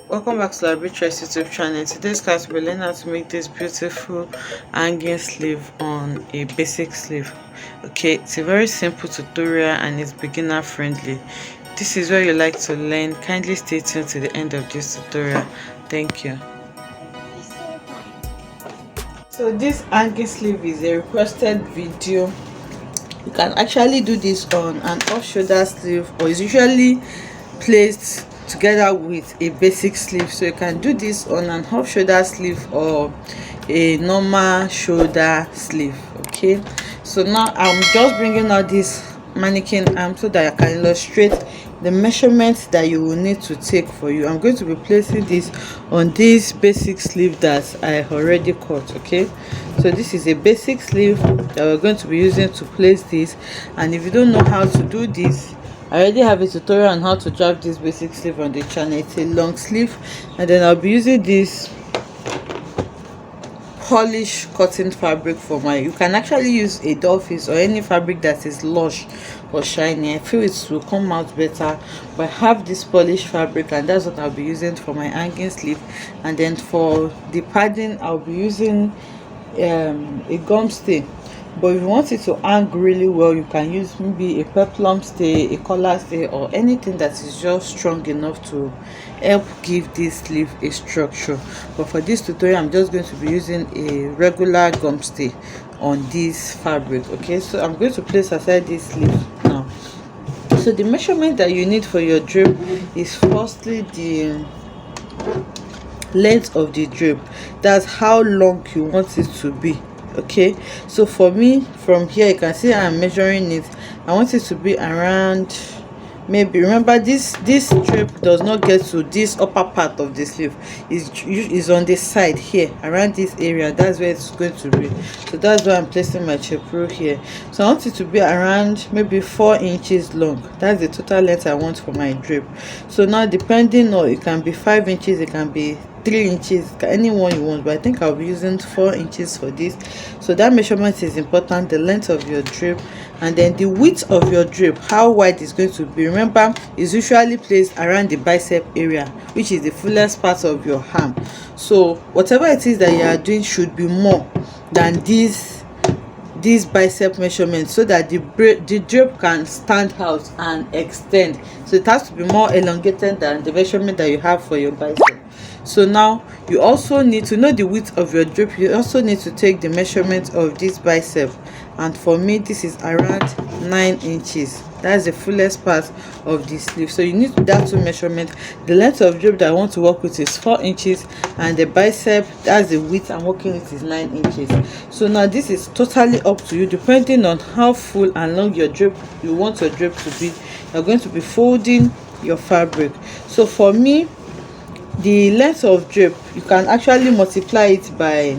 Welcome back to Arbitress YouTube channel. Today's class we'll learn how to make this beautiful hanging sleeve on a basic sleeve. Okay, it's a very simple tutorial and it's beginner friendly. This is where you like to learn. Kindly stay tuned to the end of this tutorial. Thank you. So this hanging sleeve is a requested video. You can actually do this on an off shoulder sleeve, or is usually placed together with a basic sleeve. So you can do this on an off shoulder sleeve or a normal shoulder sleeve. Okay, so now I'm just bringing out this mannequin arm so that I can illustrate the measurements that you will need to take for you. I'm going to be placing this on this basic sleeve that I already cut. Okay, so this is a basic sleeve that we're going to be using to place this. And if you don't know how to do this, I already have a tutorial on how to drape this basic sleeve on the channel. It's a long sleeve, and then I'll be using this polish cotton fabric for my, you can actually use a dollface or any fabric that is lush or shiny. I feel it will come out better, but I have this polished fabric and that's what I'll be using for my hanging sleeve. And then for the padding, I'll be using a gum stay. But if you want it to hang really well, you can use maybe a peplum stay, a collar stay, or anything that is just strong enough to help give this sleeve a structure. But for this tutorial, I'm just going to be using a regular gum stay on this fabric. Okay, so I'm going to place aside this sleeve now. So the measurement that you need for your drape is firstly the length of the drape. That's how long you want it to be. Okay, so for me, from here you can see I'm measuring it. I want it to be around, maybe, remember this drape does not get to this upper part of the sleeve, is on the side here around this area. That's where it's going to be. So that's why I'm placing my chepro here. So I want it to be around maybe 4 inches long. That's the total length I want for my drape. So now, depending on, it can be 5 inches, it can be 3 inches, any one you want, but I think I'll be using 4 inches for this. So that measurement is important, the length of your drape, and then the width of your drape, how wide it's going to be. Remember, it's usually placed around the bicep area, which is the fullest part of your arm. So whatever it is that you are doing should be more than this bicep measurement, so that the drape can stand out and extend. So it has to be more elongated than the measurement that you have for your bicep. So now you also need to know the width of your drape. You also need to take the measurement of this bicep, and for me this is around 9 inches. That's the fullest part of the sleeve. So you need that two measurement. The length of drape that I want to work with is 4 inches, and the bicep, that's the width I'm working with, is 9 inches. So now this is totally up to you, depending on how full and long your drape you want your drape to be. You're going to be folding your fabric. So for me, the length of drape, you can actually multiply it by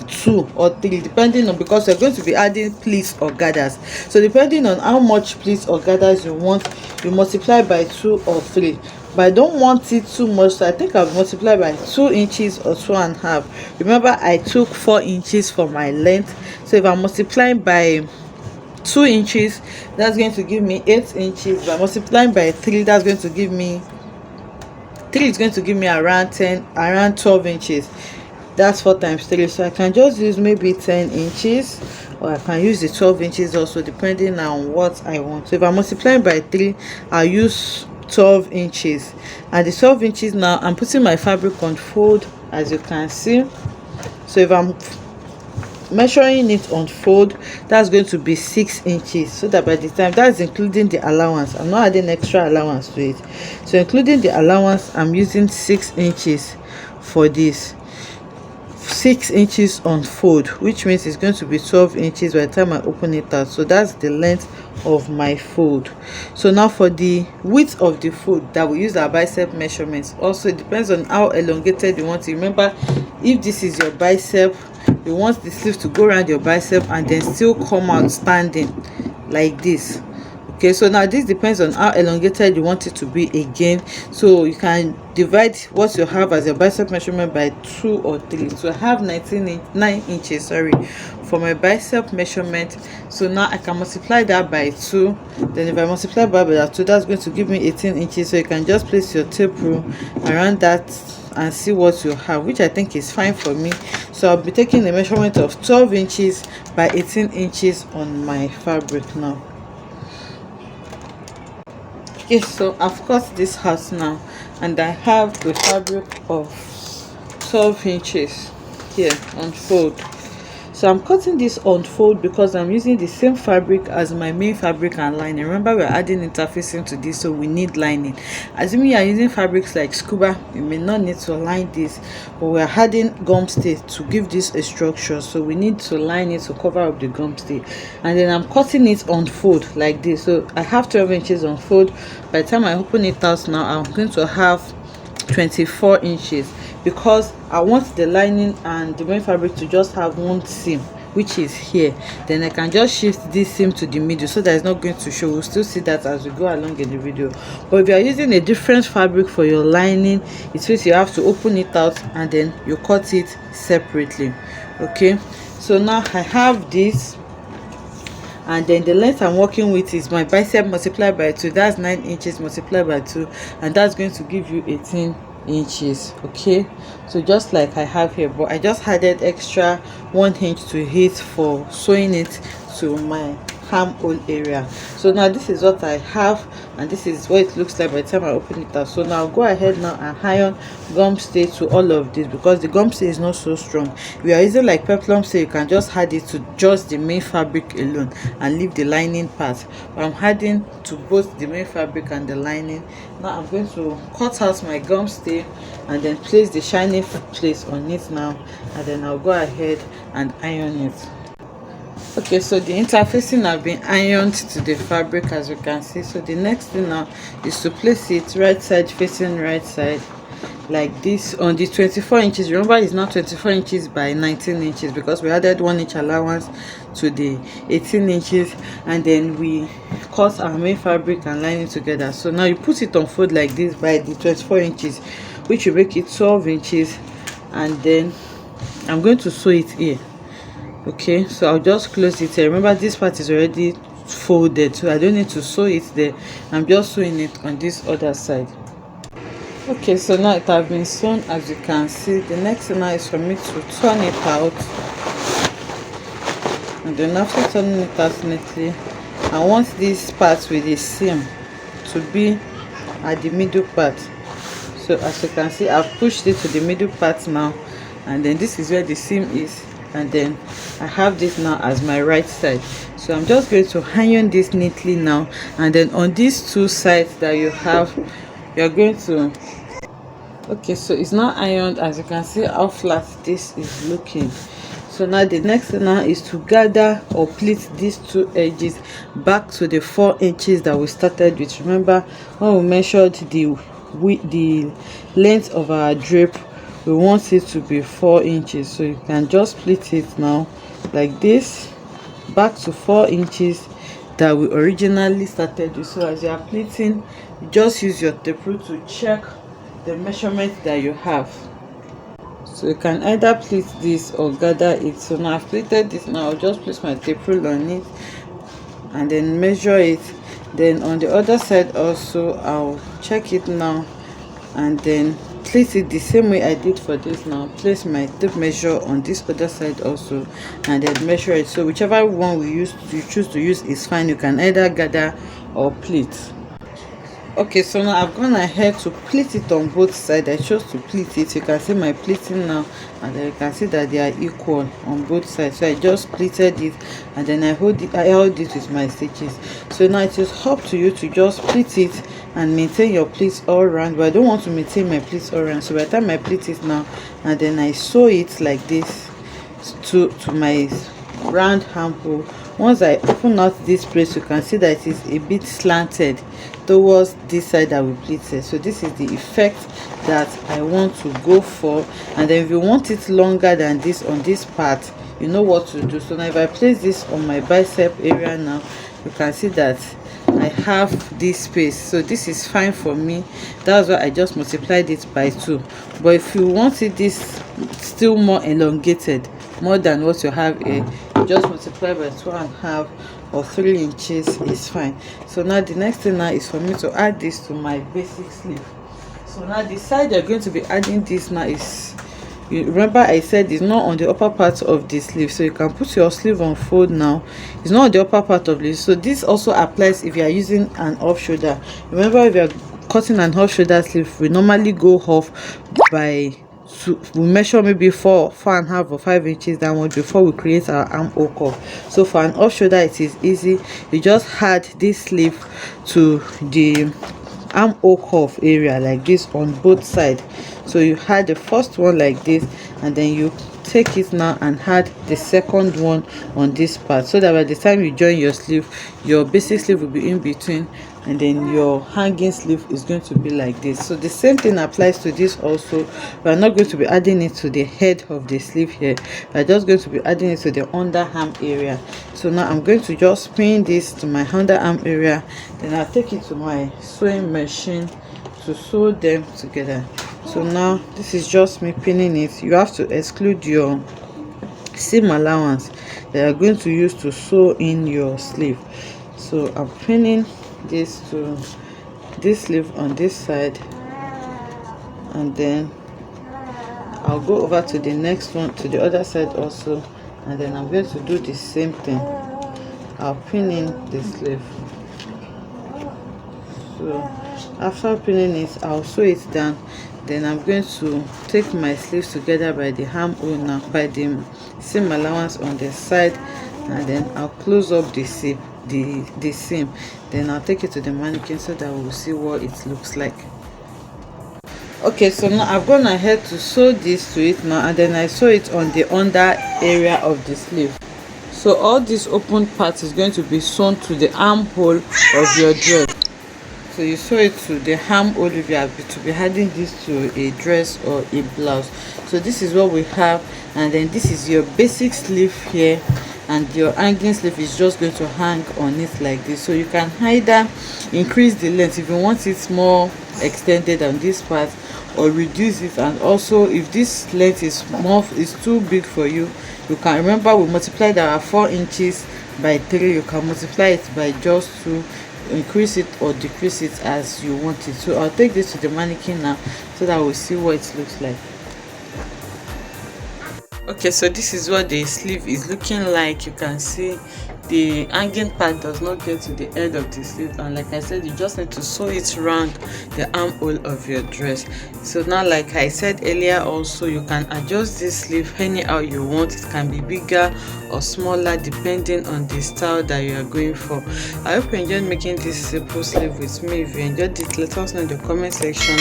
2 or 3, depending on, because you're going to be adding pleats or gathers. So depending on how much pleats or gathers you want, you multiply by 2 or 3. But I don't want it too much, so I think I'll multiply by 2 inches or 2.5. Remember, I took 4 inches for my length, so if I'm multiplying by 2 inches, that's going to give me 8 inches. By multiplying by 3, that's going to give me 3 is going to give me around 12 inches. That's 4 times 3, so I can just use maybe 10 inches, or I can use the 12 inches also, depending on what I want. So if I'm multiplying by 3, I'll use 12 inches. And the 12 inches, now I'm putting my fabric on fold, as you can see. So if I'm measuring it on fold, that's going to be 6 inches. So that by the time, that's including the allowance, I'm not adding extra allowance to it. So including the allowance, I'm using 6 inches for this. 6 inches on fold, which means it's going to be 12 inches by the time I open it out. So that's the length of my fold. So now for the width of the fold, that we use our bicep measurements. Also, it depends on how elongated you want it. Remember, if this is your bicep, you want the sleeve to go around your bicep and then still come out standing like this. Okay, so now this depends on how elongated you want it to be again. So you can divide what you have as your bicep measurement by 2 or 3. So I have 9 inches, sorry, for my bicep measurement. So now I can multiply that by 2. Then if I multiply by 2, that's going to give me 18 inches. So you can just place your tape rule around that and see what you have, which I think is fine for me. So I'll be taking a measurement of 12 inches by 18 inches on my fabric now. Okay, so I've cut this hat now, and I have a fabric of 12 inches here on fold. So I'm cutting this on fold because I'm using the same fabric as my main fabric and lining. Remember, we're adding interfacing to this, so we need lining. Assuming you are using fabrics like scuba, you may not need to line this, but we're adding gum stay to give this a structure, so we need to line it to cover up the gum stay. And then I'm cutting it on fold like this. So I have 12 inches on fold. By the time I open it out now, I'm going to have 24 inches, because I want the lining and the main fabric to just have one seam, which is here. Then I can just shift this seam to the middle, so that it's not going to show. We'll still see that as we go along in the video. But if you are using a different fabric for your lining, it means you have to open it out and then you cut it separately. Okay, so now I have this, and then the length I'm working with is my bicep multiplied by 2. That's 9 inches multiplied by 2, and that's going to give you 18 inches. Okay, so just like I have here, but I just added extra 1 inch to it for sewing it to my armhole area. So now this is what I have, and this is what it looks like by the time I open it up. So now I'll go ahead now and iron gum stay to all of this, because the gum stay is not so strong. If you are using like peplum stay, you can just add it to just the main fabric alone and leave the lining part, but I'm adding to both the main fabric and the lining. Now I'm going to cut out my gum stay and then place the shiny place on it now, and then I'll go ahead and iron it. Okay, so the interfacing have been ironed to the fabric, as you can see. So the next thing now is to place it right side facing right side like this on the 24 inches. Remember, it's not 24 inches by 19 inches because we added 1 inch allowance to the 18 inches, and then we cut our main fabric and lining together. So now you put it on fold like this by the 24 inches, which will make it 12 inches, and then I'm going to sew it here. Okay, so I'll just close it here. Remember, this part is already folded, so I don't need to sew it there. I'm just sewing it on this other side. Okay, so now it has been sewn, as you can see. The next thing now is for me to turn it out, and then after turning it out neatly, I want this part with the seam to be at the middle part. So as you can see, I've pushed it to the middle part now, and then this is where the seam is, and then I have this now as my right side. So I'm just going to iron this neatly now, and then on these two sides that you have, you're going to, okay, so it's not ironed. As you can see how flat this is looking. So now the next thing now is to gather or pleat these two edges back to the 4 inches that we started with. Remember when we measured the length of our drape, we want it to be 4 inches. So you can just pleat it now like this back to 4 inches that we originally started with. So as you are pleating, you just use your tape rule to check the measurement that you have. So you can either pleat this or gather it. So now I've pleated this. Now I'll just place my tape rule on it and then measure it. Then on the other side also, I'll check it now and then place it the same way I did for this. Now place my tape measure on this other side also and then measure it. So whichever one you choose to use is fine. You can either gather or pleat. Okay, so now I've gone ahead to pleat it on both sides. I chose to pleat it. You can see my pleating now, and then you can see that they are equal on both sides. So I just pleated it, and then I held it with my stitches. So now it is up to you to just pleat it and maintain your pleats all around, but I don't want to maintain my pleats all around. So by the time I pleat it now, and then I sew it like this to my round armhole. Once I open out this place, you can see that it is a bit slanted towards this side that we pleated. So this is the effect that I want to go for. And then if you want it longer than this on this part, you know what to do. So now if I place this on my bicep area now, you can see that I have this space, so this is fine for me. That's why I just multiplied it by 2. But if you want it this still more elongated, more than what you have here, you just multiply by 2.5 or 3 inches is fine. So now the next thing now is for me to add this to my basic sleeve. So now the side you're going to be adding this now is, you remember I said it's not on the upper part of the sleeve, so you can put your sleeve on fold now. It's not on the upper part of this, so this also applies if you are using an off shoulder. Remember, if you are cutting an off shoulder sleeve, we normally go off by we measure maybe 4.5 or 5 inches downward before we create our armhole curve. So for an off shoulder it is easy. You just add this sleeve to the armhole curve area like this on both sides. So you had the first one like this, and then you take it now and add the second one on this part, so that by the time you join your sleeve, your basic sleeve will be in between, and then your hanging sleeve is going to be like this. So the same thing applies to this also. We are not going to be adding it to the head of the sleeve here, we are just going to be adding it to the underarm area. So now I'm going to just pin this to my underarm area, then I'll take it to my sewing machine to sew them together. So now this is just me pinning it. You have to exclude your seam allowance that you're going to use to sew in your sleeve. So I'm pinning this to this sleeve on this side, and then I'll go over to the next one to the other side also, and then I'm going to do the same thing. I'll pin in the sleeve. So after pinning it, I'll sew it down. Then I'm going to take my sleeves together by the armhole now, by the seam allowance on the side, and then I'll close up the seam. Then I'll take it to the mannequin so that we'll see what it looks like. Okay, so now I've gone ahead to sew this to it now, and then I sew it on the under area of the sleeve. So all this open part is going to be sewn to the armhole of your dress. So you sew it to the armhole if you are to be adding this to a dress or a blouse. So this is what we have, and then this is your basic sleeve here, and your hanging sleeve is just going to hang on it like this. So you can either increase the length if you want it more extended on this part, or reduce it. And also if this length is too big for you, you can, remember we multiplied our 4 inches by 3, you can multiply it by just 2, increase it or decrease it as you want it. So I'll take this to the mannequin now so that we'll see what it looks like. Okay, so this is what the sleeve is looking like. You can see the hanging part does not get to the end of the sleeve, and like I said, you just need to sew it around the armhole of your dress. So now, like I said earlier also, you can adjust this sleeve anyhow you want. It can be bigger or smaller depending on the style that you are going for. I hope you enjoyed making this simple sleeve with me. If you enjoyed it, let us know in the comment section.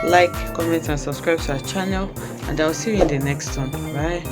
Like, comment and subscribe to our channel, and I'll see you in the next one. Bye.